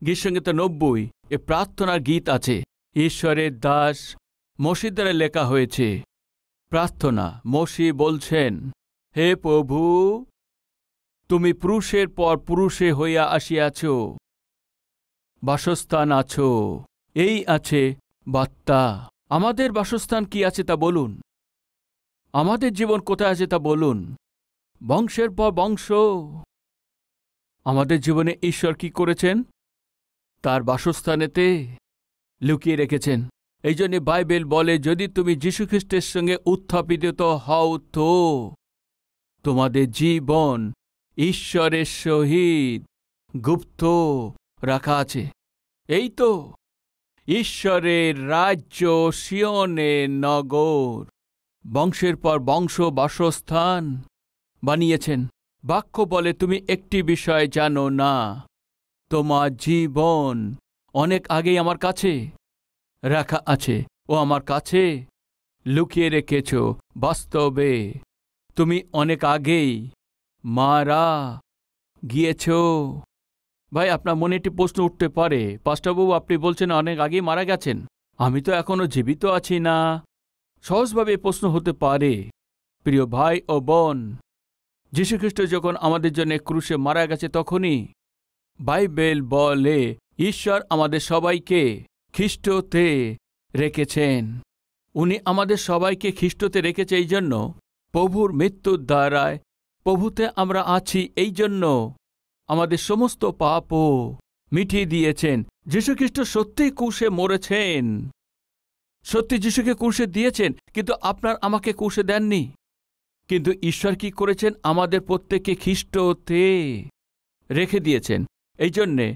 গীতসংহিতা 90 এ প্রার্থনার গীত আছে। ঈশ্বরের দাস মসির দ্বারা লেখা হয়েছে প্রার্থনা। মসি বলছেন, হে প্রভু, তুমি পুরুষের পর পুরুষে হইয়া আসিয়াছ, বাসস্থান আছো, এই আছে বার্তা। আমাদের বাসস্থান কি আছে তা বলুন, আমাদের জীবন কোথায় আছে তা বলুন। বংশের পর বংশ। আমাদের জীবনে ঈশ্বর কি করেছেন? তার বাসস্থানেতে লুকিয়ে রেখেছেন। এই জন্য বাইবেল বলে, যদি তুমি যীশুখ্রিস্টের সঙ্গে উত্থাপিত হও তো তোমাদের জীবন ঈশ্বরের সহিত গুপ্ত রাখা আছে। এই তো ঈশ্বরের রাজ্য, সিয়নের নগর, বংশের পর বংশ বাসস্থান বানিয়েছেন। বাক্য বলে, তুমি একটি বিষয় জানো না, তোমার জীবন অনেক আগেই আমার কাছে রাখা আছে। ও আমার কাছে লুকিয়ে রেখেছ। বাস্তবে তুমি অনেক আগেই মারা গিয়েছ। ভাই, আপনার মনে একটি প্রশ্ন উঠতে পারে, পাস্টারবাবু আপনি বলছেন অনেক আগেই মারা গেছেন, আমি তো এখনো জীবিত আছি না। সহজভাবে প্রশ্ন হতে পারে। প্রিয় ভাই ও বোন, যীশুখ্রিস্ট যখন আমাদের জন্য ক্রুশে মারা গেছে, তখনই বাইবেল বলে ঈশ্বর আমাদের সবাইকে খ্রিস্টতে রেখেছেন। উনি আমাদের সবাইকে খ্রিস্টতে রেখেছে এই জন্য, প্রভুর মৃত্যুর দ্বারায় প্রভুতে আমরা আছি, এই জন্য আমাদের সমস্ত পাপও মিটিয়ে দিয়েছেন। যীশুখ্রিস্ট সত্যিই ক্রুশে মরেছেন, সত্যি যীশুকে ক্রুশে দিয়েছেন, কিন্তু আপনার আমাকে ক্রুশে দেননি। কিন্তু ঈশ্বর কি করেছেন? আমাদের প্রত্যেককে খ্রিস্টতে রেখে দিয়েছেন। এই জন্যে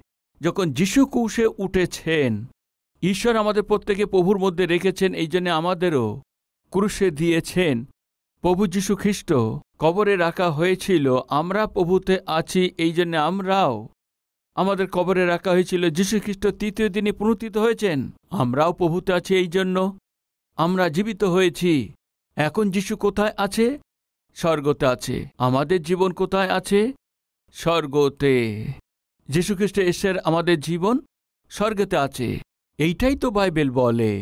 যখন যীশু ক্রুশে উঠেছেন, ঈশ্বর আমাদের প্রত্যেকে প্রভুর মধ্যে রেখেছেন, এই জন্যে আমাদেরও ক্রুশে দিয়েছেন। প্রভু যীশু খ্রিস্ট কবরে রাখা হয়েছিল, আমরা প্রভুতে আছি, এই জন্যে আমরাও আমাদের কবরে রাখা হয়েছিল। যীশু খ্রিস্ট তৃতীয় দিনে পুনরুত্থিত হয়েছেন, আমরাও প্রভুতে আছি, এই জন্য আমরা জীবিত হয়েছি। এখন যীশু কোথায় আছে? স্বর্গতে আছে। আমাদের জীবন কোথায় আছে? স্বর্গতে। যীশুখ্রিস্ট এসের আমাদের জীবন স্বর্গতে আছে। এইটাই তো বাইবেল বলে,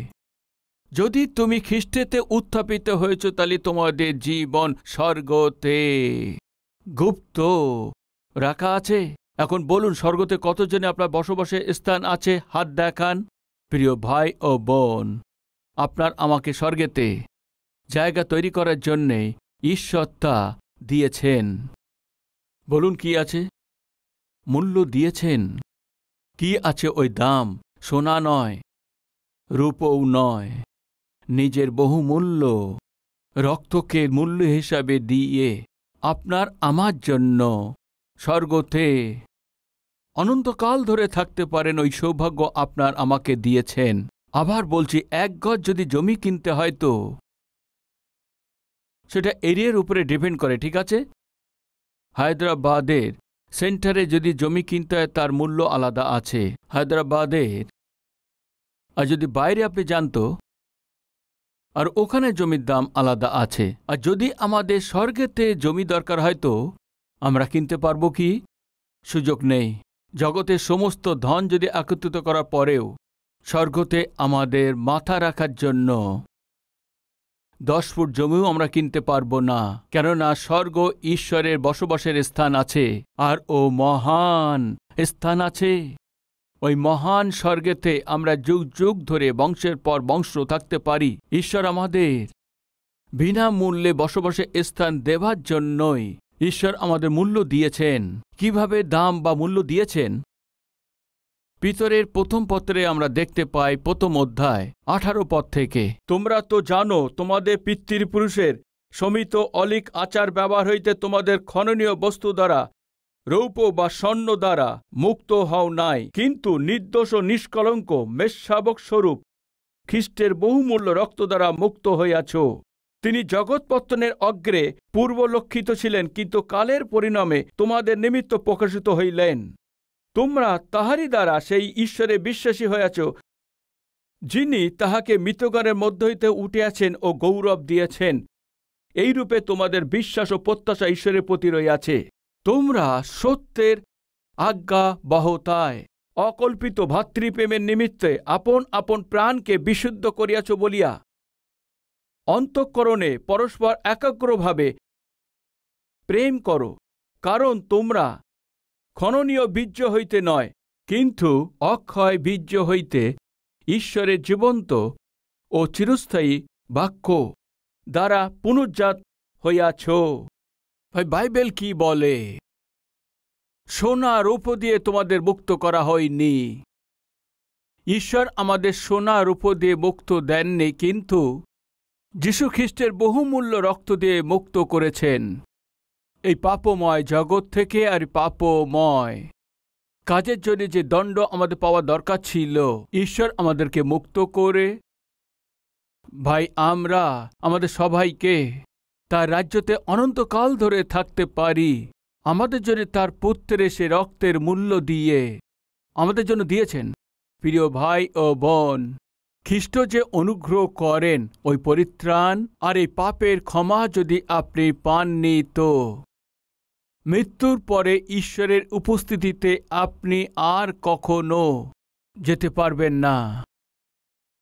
যদি তুমি খ্রিস্টেতে উত্থাপিত হয়েছ, তাহলে তোমাদের জীবন স্বর্গতে গুপ্ত রাখা আছে। এখন বলুন, স্বর্গতে কতজনে আপনার বসবাসের স্থান আছে? হাত দেখান। প্রিয় ভাই ও বোন, আপনার আমাকে স্বর্গেতে জায়গা তৈরি করার জন্যে ঈশ্বর তা দিয়েছেন। বলুন, কি আছে? মূল্য দিয়েছেন। কি আছে ওই দাম? সোনা নয়, রূপও নয়, নিজের বহুমূল্য রক্তকে মূল্য হিসাবে দিয়ে আপনার আমার জন্য স্বর্গতে অনন্তকাল ধরে থাকতে পারেন, ওই সৌভাগ্য আপনার আমাকে দিয়েছেন। আবার বলছি, এক গজ যদি জমি কিনতে হয় তো সেটা এরিয়ার উপরে ডিপেন্ড করে, ঠিক আছে? হায়দ্রাবাদের সেন্টারে যদি জমি কিনতে হয়, তার মূল্য আলাদা আছে হায়দ্রাবাদের। আর যদি বাইরে আপনি জানতো, আর ওখানে জমির দাম আলাদা আছে। আর যদি আমাদের স্বর্গেতে জমি দরকার হয় তো আমরা কিনতে পারবো কি? সুযোগ নেই। জগতের সমস্ত ধন যদি একত্রিত করার পরেও স্বর্গতে আমাদের মাথা রাখার জন্য 10 ফুট জমিও আমরা কিনতে পারবো না, কেননা স্বর্গ ঈশ্বরের বসবাসের স্থান আছে, আর ও মহান স্থান আছে। ওই মহান স্বর্গেতে আমরা যুগ যুগ ধরে বংশের পর বংশ থাকতে পারি। ঈশ্বর আমাদের বিনামূল্যে বসবাসের স্থান দেবার জন্যই ঈশ্বর আমাদের মূল্য দিয়েছেন। কিভাবে দাম বা মূল্য দিয়েছেন? পিতরের প্রথম পত্রে আমরা দেখতে পাই, প্রথম অধ্যায় 18 পদ থেকে, তোমরা তো জানো তোমাদের পিতৃপুরুষের সমিত অলিক আচার ব্যবহার হইতে তোমাদের খননীয় বস্তু দ্বারা, রৌপ্য বা স্বর্ণ দ্বারা মুক্ত হও নাই, কিন্তু নির্দোষ ও নিষ্কলঙ্ক মেষশাবক স্বরূপ খ্রিস্টের বহুমূল্য রক্ত দ্বারা মুক্ত হইয়াছ। তিনি জগৎপত্তনের অগ্রে পূর্বলক্ষিত ছিলেন, কিন্তু কালের পরিণামে তোমাদের নিমিত্ত প্রকাশিত হইলেন। তোমরা তাহারই দ্বারা সেই ঈশ্বরে বিশ্বাসী হইয়াছ, যিনি তাহাকে মৃতগণের মধ্য হইতে উঠিয়াছেন ও গৌরব দিয়েছেন। এইরূপে তোমাদের বিশ্বাস ও প্রত্যাশা ঈশ্বরের প্রতি রইয়াছে। তোমরা সত্যের আজ্ঞা বাহতায় অকল্পিত ভাতৃপ্রেমের নিমিত্তে আপন আপন প্রাণকে বিশুদ্ধ করিয়াছ বলিয়া অন্তঃকরণে পরস্পর একাগ্রভাবে প্রেম করো, কারণ তোমরা খননীয় বীর্য হইতে নয়, কিন্তু অক্ষয় বীর্য হইতে ঈশ্বরের জীবন্ত ও চিরস্থায়ী বাক্য দ্বারা পুনর্জাত হইয়াছ। ভাই, বাইবেল কি বলে? সোনা রূপ দিয়ে তোমাদের মুক্ত করা হয়নি। ঈশ্বর আমাদের সোনা রূপ দিয়ে মুক্ত দেননি, কিন্তু যীশু খ্রিস্টের বহুমূল্য রক্ত দিয়ে মুক্ত করেছেন এই পাপময় জগৎ থেকে। আর পাপময় কাজের জন্য যে দণ্ড আমাদের পাওয়া দরকার ছিল, ঈশ্বর আমাদেরকে মুক্ত করে ভাই আমরা আমাদের সবাইকে তার রাজ্যতে অনন্তকাল ধরে থাকতে পারি। আমাদের জন্য তার পুত্রের সে রক্তের মূল্য দিয়ে আমাদের জন্য দিয়েছেন। প্রিয় ভাই ও বোন, খ্রিস্ট যে অনুগ্রহ করেন, ওই পরিত্রাণ আর এই পাপের ক্ষমা যদি আপনি পাননি, তো মৃত্যুর পরে ঈশ্বরের উপস্থিতিতে আপনি আর কখনো যেতে পারবেন না।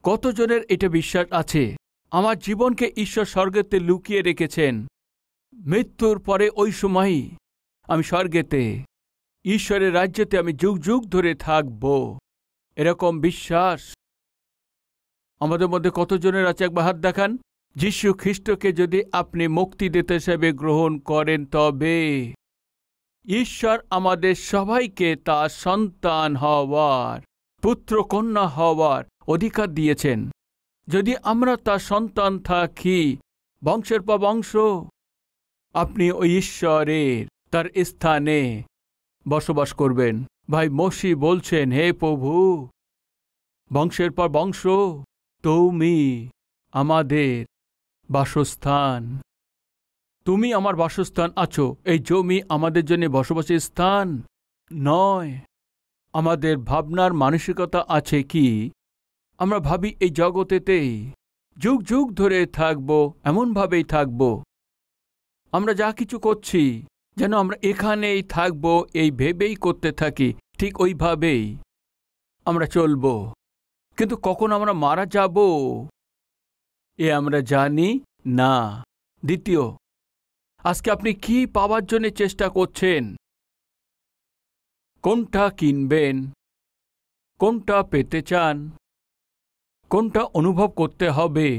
কতজনের এটা বিশ্বাস আছে? আমার জীবনকে ঈশ্বর স্বর্গেতে লুকিয়ে রেখেছেন, মৃত্যুর পরে ওই সময়ই আমি স্বর্গেতে ঈশ্বরের রাজ্যতে আমি যুগ যুগ ধরে থাকব। এরকম বিশ্বাস আমাদের মধ্যে কতজনের আছে? একবার হাত দেখান। যীশু খ্রিস্টকে যদি আপনি মুক্তিদাতা হিসেবে গ্রহণ করেন, তবে ঈশ্বর আমাদের সবাইকে তার সন্তান হওয়ার, পুত্র কন্যা হওয়ার অধিকার দিয়েছেন। যদি আমরা তার সন্তান থাকি, বংশের পর বংশ আপনি ওই ঈশ্বরের তার স্থানে বসবাস করবেন। ভাই মসি বলছেন, হে প্রভু, বংশের পর বংশ তুমি আমাদের বাসস্থান, তুমি আমার বাসস্থান আছো। এই জমি আমাদের জন্য বসবাসের স্থান নয়। আমাদের ভাবনার মানসিকতা আছে কি আমরা ভাবি এই জগতেতেই যুগ যুগ ধরে থাকব, এমনভাবেই থাকব। আমরা যা কিছু করছি যেন আমরা এখানেই থাকব, এই ভেবেই করতে থাকি, ঠিক ওইভাবেই আমরা চলব। কিন্তু কখন আমরা মারা যাব এ আমরা জানি না। দ্বিতীয়, আজকে আপনি কি পাওয়ার জন্য চেষ্টা করছেন? কোনটা কিনবেন? কোনটা পেতে চান? কোনটা অনুভব করতে হবে?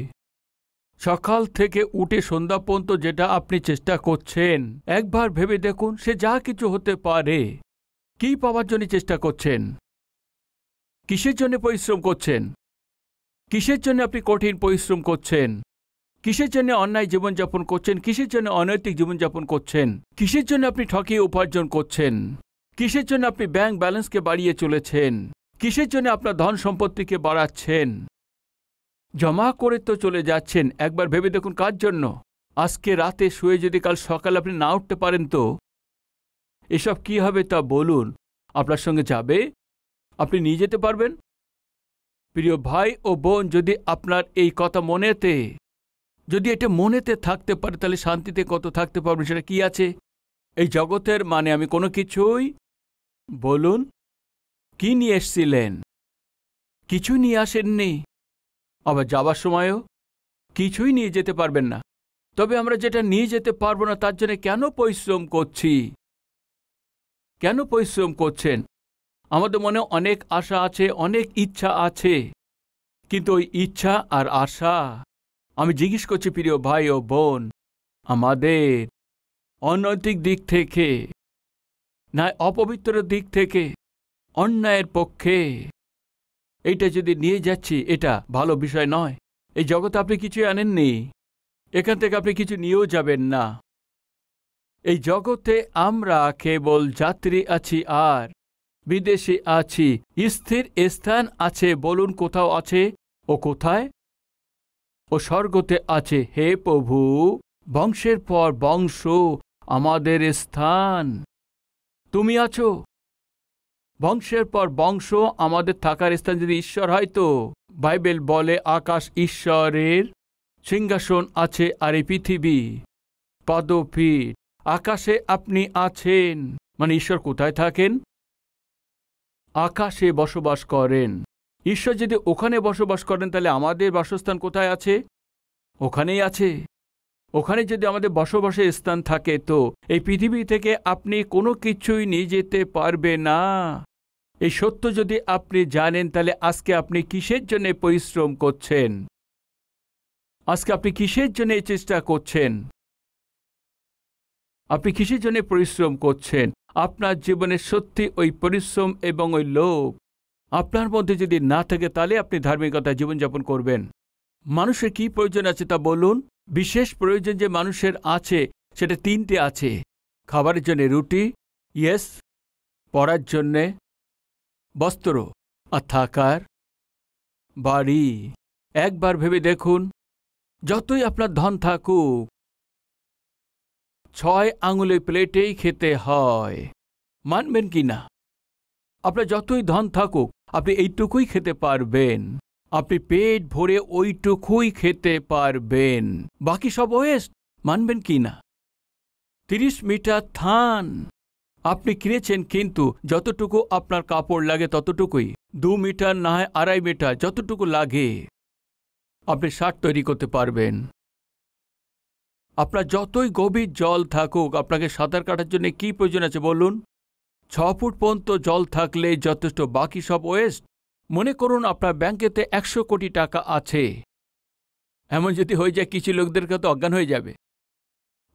সকাল থেকে উঠে সন্ধ্যা পর্যন্ত যেটা আপনি চেষ্টা করছেন, একবার ভেবে দেখুন, সে যা কিছু হতে পারে। কি পাওয়ার জন্য চেষ্টা করছেন? কিসের জন্য পরিশ্রম করছেন? কিসের জন্য আপনি কঠিন পরিশ্রম করছেন? কিসের জন্য অন্যায় জীবনযাপন করছেন? কিসের জন্য অনৈতিক জীবনযাপন করছেন? কিসের জন্য আপনি ঠকিয়ে উপার্জন করছেন? কিসের জন্য আপনি ব্যাংক ব্যালেন্সকে বাড়িয়ে চলেছেন? কিসের জন্য আপনার ধন সম্পত্তিকে বাড়াচ্ছেন? জমা করে তো চলে যাচ্ছেন। একবার ভেবে দেখুন কার জন্য। আজকে রাতে শুয়ে যদি কাল সকালে আপনি না উঠতে পারেন, তো এসব কি হবে তা বলুন। আপনার সঙ্গে যাবে? আপনি নিয়ে যেতে পারবেন? প্রিয় ভাই ও বোন, যদি আপনার এই কথা মনেতে, যদি এটা মনেতে থাকতে পারে, তাহলে শান্তিতে কত থাকতে পারবেন। সেটা কি আছে? এই জগতের মানে আমি কোনো কিছুই, বলুন, কি নিয়ে এসছিলেন? কিছু নিয়ে আসেননি। আবার যাবার সময়ও কিছুই নিয়ে যেতে পারবেন না। তবে আমরা যেটা নিয়ে যেতে পারবো না, তার জন্য কেন পরিশ্রম করছি? কেন পরিশ্রম করছেন? আমাদের মনে অনেক আশা আছে, অনেক ইচ্ছা আছে, কিন্তু ওই ইচ্ছা আর আশা, আমি জিজ্ঞেস করছি প্রিয় ভাই ও বোন, আমাদের অনৈতিক দিক থেকে, না অপবিত্র দিক থেকে, অন্যায়ের পক্ষে এইটা যদি নিয়ে যাচ্ছি, এটা ভালো বিষয় নয়। এই জগতে আপনি কিছুই আনেননি, এখান থেকে আপনি কিছু নিয়েও যাবেন না। এই জগতে আমরা কেবল যাত্রী আছি আর বিদেশে আছি। স্থির স্থান আছে, বলুন কোথাও আছে? ও কোথায়? ও স্বর্গতে আছে। হে প্রভু, বংশের পর বংশ আমাদের স্থান, তুমি আছো। বংশের পর বংশ আমাদের থাকার স্থান যদি ঈশ্বর হয়, তো বাইবেল বলে আকাশ ঈশ্বরের সিংহাসন আছে আর এই পৃথিবী পদপীঠ। আকাশে আপনি আছেন, মানে ঈশ্বর কোথায় থাকেন? আকাশে বসবাস করেন। ঈশ্বর যদি ওখানে বসবাস করেন তাহলে আমাদের বাসস্থান কোথায় আছে? ওখানেই আছে। ওখানে যদি আমাদের বসবাসের স্থান থাকে তো এই পৃথিবী থেকে আপনি কোনো কিছুই নিয়ে যেতে পারবে না। এই সত্য যদি আপনি জানেন তাহলে আজকে আপনি কিসের জন্য পরিশ্রম করছেন? আজকে আপনি কিসের জন্য চেষ্টা করছেন? আপনি কিসের জন্য পরিশ্রম করছেন? আপনার জীবনে সত্যি ওই পরিশ্রম এবং ওই লোভ আপনার মধ্যে যদি না থাকে তাহলে আপনি ধার্মিকতা জীবনযাপন করবেন। মানুষের কি প্রয়োজন আছে তা বলুন। বিশেষ প্রয়োজন যে মানুষের আছে সেটা তিনটে আছে। খাবারের জন্য রুটি, ইয়েস, পড়ার জন্যে বস্ত্র, আর থাকার বাড়ি। একবার ভেবে দেখুন, যতই আপনার ধন থাকুক 6 আঙুলের প্লেটেই খেতে হয়। মানবেন কি না? আপনার যতই ধন থাকুক আপনি এইটুকুই খেতে পারবেন। আপনি পেট ভরে ওইটুকুই খেতে পারবেন, বাকি সব ওয়েস্ট। মানবেন কি না? 30 মিটার থান আপনি কিনেছেন, কিন্তু যতটুকু আপনার কাপড় লাগে ততটুকুই। 2 মিটার না হয় 2.5 মিটার, যতটুকু লাগে আপনি শার্ট তৈরি করতে পারবেন। আপনার যতই গভীর জল থাকুক, আপনাকে সাঁতার কাটার জন্য কি প্রয়োজন আছে বলুন? 6 ফুট পর্যন্ত জল থাকলে যথেষ্ট, বাকি সব ওয়েস্ট। মনে করুন আপনার ব্যাংকেতে 100 কোটি টাকা আছে। এমন যদি হয়ে যায় কিছু লোকদের কাছে অজ্ঞান হয়ে যাবে।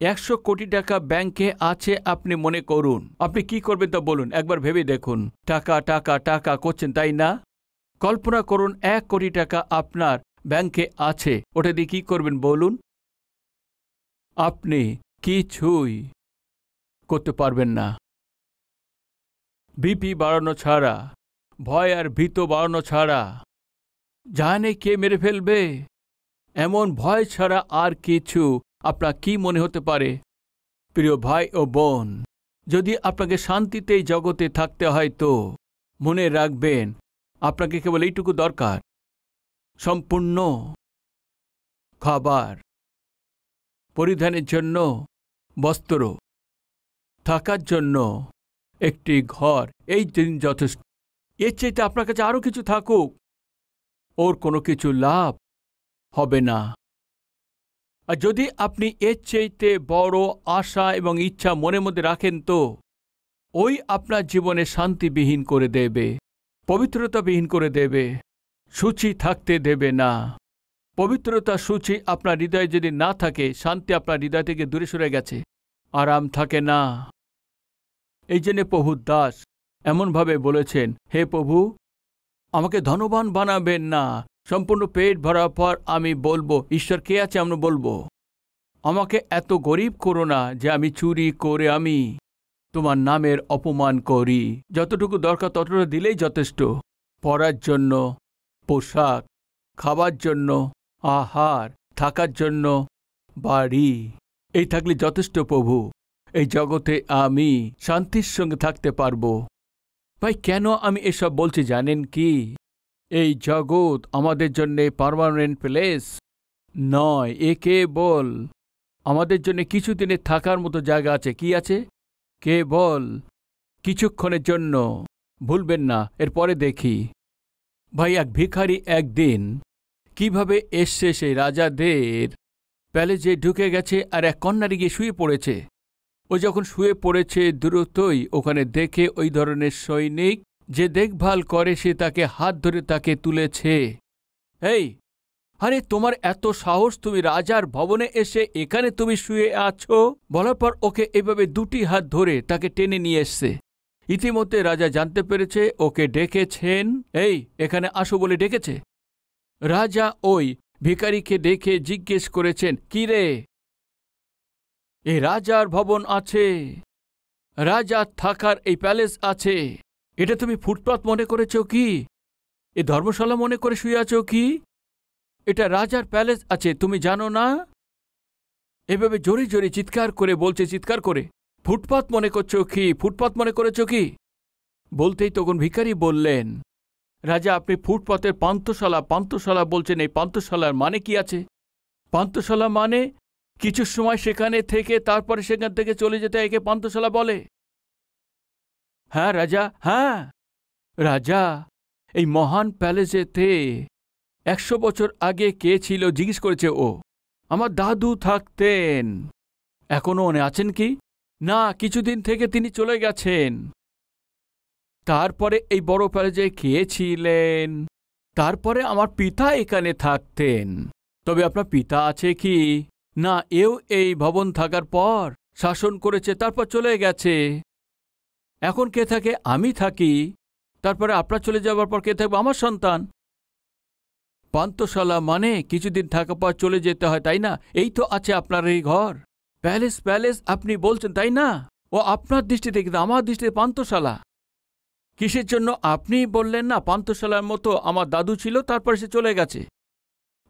100 কোটি টাকা ব্যাংকে আছে আপনি মনে করুন, আপনি কি করবেন তা বলুন। একবার ভেবে দেখুন। টাকা টাকা টাকা করছেন, তাই না? কল্পনা করুন 1 কোটি টাকা আপনার ব্যাংকে আছে, ওটা দিয়ে কি করবেন বলুন? আপনি কিছুই করতে পারবেন না। বিপি বাড়ানো ছাড়া, ভয় আর ভীত বাড়ানো ছাড়া, জানে কে মেরে ফেলবে এমন ভয় ছাড়া আর কিছু আপনার কি মনে হতে পারে? প্রিয় ভাই ও বোন, যদি আপনাকে শান্তিতে জগতে থাকতে হয় তো মনে রাখবেন আপনাকে কেবল এইটুকু দরকার: সম্পূর্ণ খাবার, পরিধানের জন্য বস্ত্র, থাকার জন্য একটি ঘর। এই দিন যথেষ্ট। এর চাইতে আপনার কাছে আরও কিছু থাকুক, ওর কোনো কিছু লাভ হবে না। আর যদি আপনি এর চাইতে বড় আশা এবং ইচ্ছা মনের মধ্যে রাখেন তো ওই আপনার জীবনে শান্তিবিহীন করে দেবে, পবিত্রতাবিহীন করে দেবে, সূচি থাকতে দেবে না। পবিত্রতা, সূচি আপনার হৃদয়ে যদি না থাকে, শান্তি আপনার হৃদয় থেকে দূরে সরে গেছে, আরাম থাকে না। এই জন্য প্রভু দাস এমনভাবে বলেছেন, হে প্রভু, আমাকে ধনবান বানাবেন না। সম্পূর্ণ পেট ভরার পর আমি বলবো, ঈশ্বর কে আছে আমরা বলবো। আমাকে এত গরিব করো না যে আমি চুরি করে আমি তোমার নামের অপমান করি। যতটুকু দরকার ততটুকু দিলেই যথেষ্ট। পড়ার জন্য পোশাক, খাবার জন্য আহার, থাকার জন্য বাড়ি, এই থাকলে যথেষ্ট প্রভু। এই জগতে আমি শান্তির সঙ্গে থাকতে পারবো। ভাই, কেন আমি এসব বলছি জানেন কি? এই জগৎ আমাদের জন্য পার্মানেন্ট প্লেস নয়। এ কেবল আমাদের জন্য কিছুদিনের থাকার মতো জায়গা আছে। কি আছে? কেবল কিছুক্ষণের জন্য। ভুলবেন না, এরপরে দেখি। ভাই, এক ভিখারি একদিন কিভাবে এসছে সেই রাজাদের প্যালেসে ঢুকে গেছে আর এক কন্যারে গিয়ে শুয়ে পড়েছে। ও যখন শুয়ে পড়েছে, দ্রুতই ওখানে দেখে ওই ধরনের সৈনিক যে দেখভাল করে সে তাকে হাত ধরে তাকে তুলেছে। এই, আরে তোমার এত সাহস, তুমি রাজার ভবনে এসে এখানে তুমি শুয়ে আছো? বলার পর ওকে এভাবে 2টি হাত ধরে তাকে টেনে নিয়ে এসছে। ইতিমধ্যে রাজা জানতে পেরেছে ওকে ডেকেছেন, এই এখানে আসো বলে ডেকেছে। রাজা ওই ভিখারিকে দেখে জিজ্ঞেস করেছেন, কি রে? এই রাজার ভবন আছে, রাজার থাকার এই প্যালেস আছে, এটা তুমি ফুটপাত মনে করেছ কি? এ ধর্মশালা মনে করে শুয়ে আছো কি? এটা রাজার প্যালেস আছে, তুমি জানো না? এভাবে জোরে জোরে চিৎকার করে বলছে, চিৎকার করে, ফুটপাত মনে করছো কি? ফুটপাত মনে করেছ কি? বলতেই তখন ভিখারি বললেন, রাজা, আপনি ফুটপাতের পান্থশালা বলছেন। এই পান্থশালার মানে কি আছে? পান্থশালা মানে কিছু সময় সেখানে থেকে তারপরে সেখান থেকে চলে যেতে একে পান্থশালা বলে। হ্যাঁ রাজা, হ্যাঁ। রাজা, এই মহান প্যালেসেতে 100 বছর আগে কে ছিল জিজ্ঞেস করেছে ও। আমার দাদু থাকতেন। এখনো উনি আছেন কি? না, কিছুদিন থেকে তিনি চলে গেছেন। তারপরে এই বড় প্যালেসে কে ছিলেন? তারপরে আমার পিতা এখানে থাকতেন। তবে আপনার পিতা আছে কি? না, এও এই ভবন থাকার পর শাসন করেছে, তারপর চলে গেছে। এখন কে থাকে? আমি থাকি। তারপরে আপনার চলে যাবার পর কে থাকবে? আমার সন্তান। পান্থশালা মানে কিছুদিন থাকার পর চলে যেতে হয়, তাই না? এই তো আছে আপনার এই ঘর। প্যালেস প্যালেস আপনি বলছেন, তাই না? ও আপনার দৃষ্টিতে, কিন্তু আমার দৃষ্টিতে পান্থশালা। কিসের জন্য? আপনি বললেন না পান্থশালার মতো আমার দাদু ছিল, তারপর সে চলে গেছে।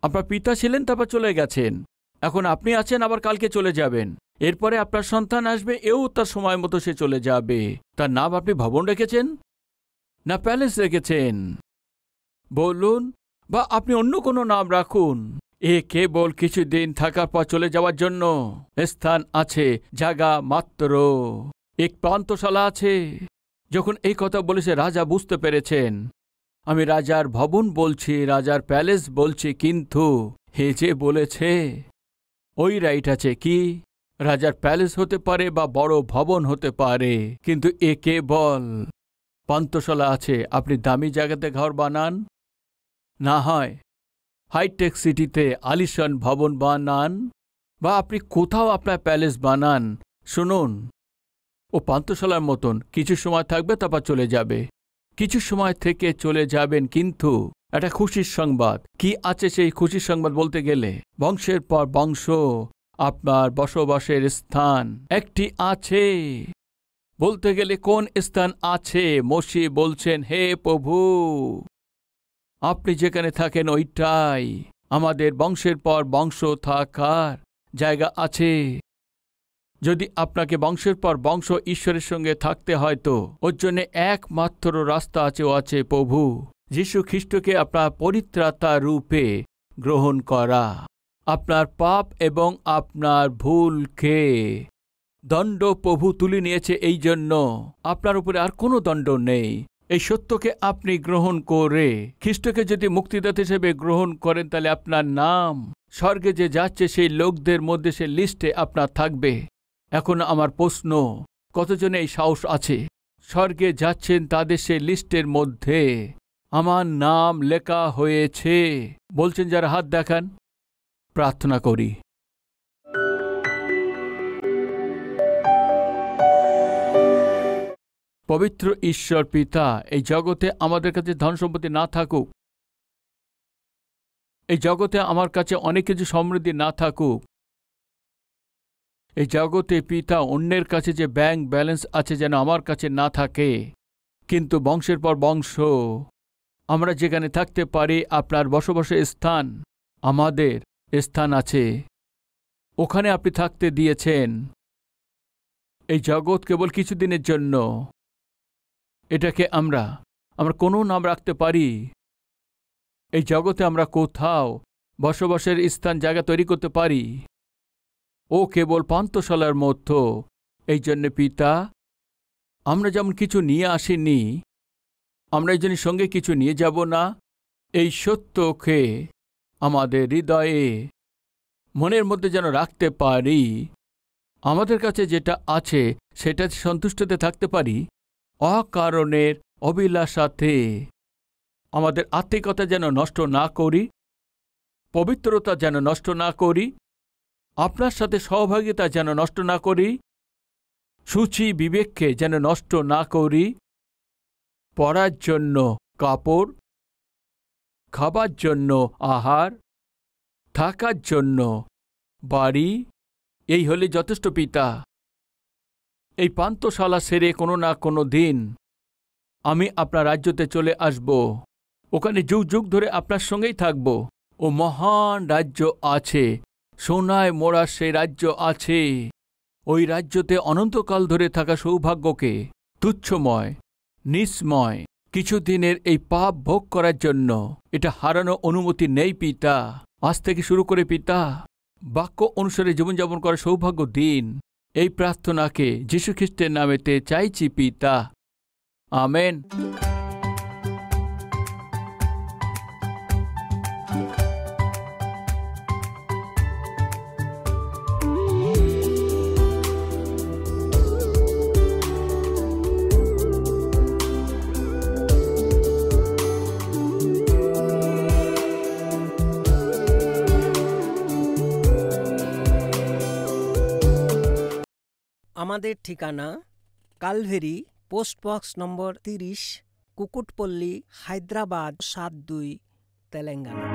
আপনার পিতা ছিলেন, তারপর চলে গেছেন। এখন আপনি আছেন, আবার কালকে চলে যাবেন। এরপরে আপনার সন্তান আসবে, এও তার সময় মতো সে চলে যাবে। তার নাম আপনি ভবন রেখেছেন না প্যালেস রেখেছেন? বলুন, বা আপনি অন্য কোনো নাম রাখুন। এ কেবল কিছুদিন থাকার পর চলে যাওয়ার জন্য স্থান আছে, জায়গা মাত্র। এক পান্থশালা আছে। যখন এই কথা বলেছে রাজা বুঝতে পেরেছেন, আমি রাজার ভবন বলছি, রাজার প্যালেস বলছি, কিন্তু হে যে বলেছে ওই রাইট আছে কি? রাজার প্যালেস হতে পারে বা বড় ভবন হতে পারে, কিন্তু এ কেবল পান্থশালা আছে। আপনি দামি জায়গাতে ঘর বানান, না হয় হাইটেক সিটিতে আলিশান ভবন বানান, বা আপনি কোথাও আপনার প্যালেস বানান। শুনুন, ও পান্থশালার মতন কিছু সময় থাকবে, তারপর চলে যাবে। কিছু সময় থেকে চলে যাবেন, কিন্তু একটা খুশির সংবাদ কি আছে? সেই খুশির সংবাদ বলতে গেলে বংশের পর বংশ আপনার বসবাসের স্থান একটি আছে। বলতে গেলে কোন স্থান আছে? মসি বলছেন, হে প্রভু, আপনি যেখানে থাকেন ওইটাই আমাদের বংশের পর বংশ থাকার জায়গা আছে। যদি আপনাকে বংশের পর বংশ ঈশ্বরের সঙ্গে থাকতে হয়, তো ওর জন্য একমাত্র রাস্তা আছে, ও আছে প্রভু যীশু খ্রিস্টকে আপনার পরিত্রাতা রূপে গ্রহণ করা। আপনার পাপ এবং আপনার ভুলকে দণ্ড প্রভু তুলে নিয়েছে, এই জন্য আপনার উপরে আর কোনো দণ্ড নেই। এই সত্যকে আপনি গ্রহণ করে খ্রিস্টকে যদি মুক্তিদাতা হিসেবে গ্রহণ করেন, তাহলে আপনার নাম স্বর্গে যে যাচ্ছে সেই লোকদের মধ্যে সে লিস্টে আপনার থাকবে। এখন আমার প্রশ্ন, কতজনে এই সাহস আছে? স্বর্গে যাচ্ছেন, তাদের সেই লিস্টের মধ্যে আমার নাম লেখা হয়েছে বলছেন যারা হাত দেখান। প্রার্থনা করি। পবিত্র ঈশ্বর পিতা, এই জগতে আমাদের কাছে ধন সম্পত্তি না থাকুক, এই জগতে আমার কাছে অনেক কিছু সমৃদ্ধি না থাকুক, এই জগতে পিতা অন্যের কাছে যে ব্যাংক ব্যালেন্স আছে যেন আমার কাছে না থাকে, কিন্তু বংশের পর বংশ আমরা যেখানে থাকতে পারি, আপনার বসবাসের স্থান আমাদের স্থান আছে, ওখানে আপনি থাকতে দিয়েছেন। এই জগৎ কেবল কিছুদিনের জন্য। এটাকে আমরা কোনো নাম রাখতে পারি। এই জগতে আমরা কোথাও বসবাসের স্থান জায়গা তৈরি করতে পারি। ও কেবল পান্থশালার মতো। এই জন্যে পিতা, আমরা যেমন কিছু নিয়ে আসিনি, আমরা এই জন্য সঙ্গে কিছু নিয়ে যাব না। এই সত্যকে আমাদের হৃদয়ে মনের মধ্যে যেন রাখতে পারি। আমাদের কাছে যেটা আছে সেটাতে সন্তুষ্টতে থাকতে পারি। অকারণের অভিলাষাতে আমাদের আত্মিকতা যেন নষ্ট না করি, পবিত্রতা যেন নষ্ট না করি, আপনার সাথে সহভাগিতা যেন নষ্ট না করি, সূচি বিবেককে যেন নষ্ট না করি। পরার জন্য কাপড়, খাবার জন্য আহার, থাকার জন্য বাড়ি, এই হলে যথেষ্ট পিতা। এই পান্থশালা সেরে কোনো না কোনো দিন আমি আপনার রাজ্যতে চলে আসব। ওখানে যুগ যুগ ধরে আপনার সঙ্গেই থাকব। ও মহান রাজ্য আছে, সোনায় মোড়া সেই রাজ্য আছে। ওই রাজ্যতে অনন্তকাল ধরে থাকা সৌভাগ্যকে তুচ্ছময়, নিঃস্ময় কিছুদিনের এই পাপ ভোগ করার জন্য এটা হারানো অনুমতি নেই পিতা। আজ থেকে শুরু করে পিতা, বাক্য অনুসারে জীবনযাপন করার সৌভাগ্য দিন। এই প্রার্থনাকে যীশু খ্রিস্টের নামেতে চাইছি পিতা, আমেন। আমাদের ঠিকানা Calvary, post box number 30, Kukatpally, Hyderabad 72, Telangana.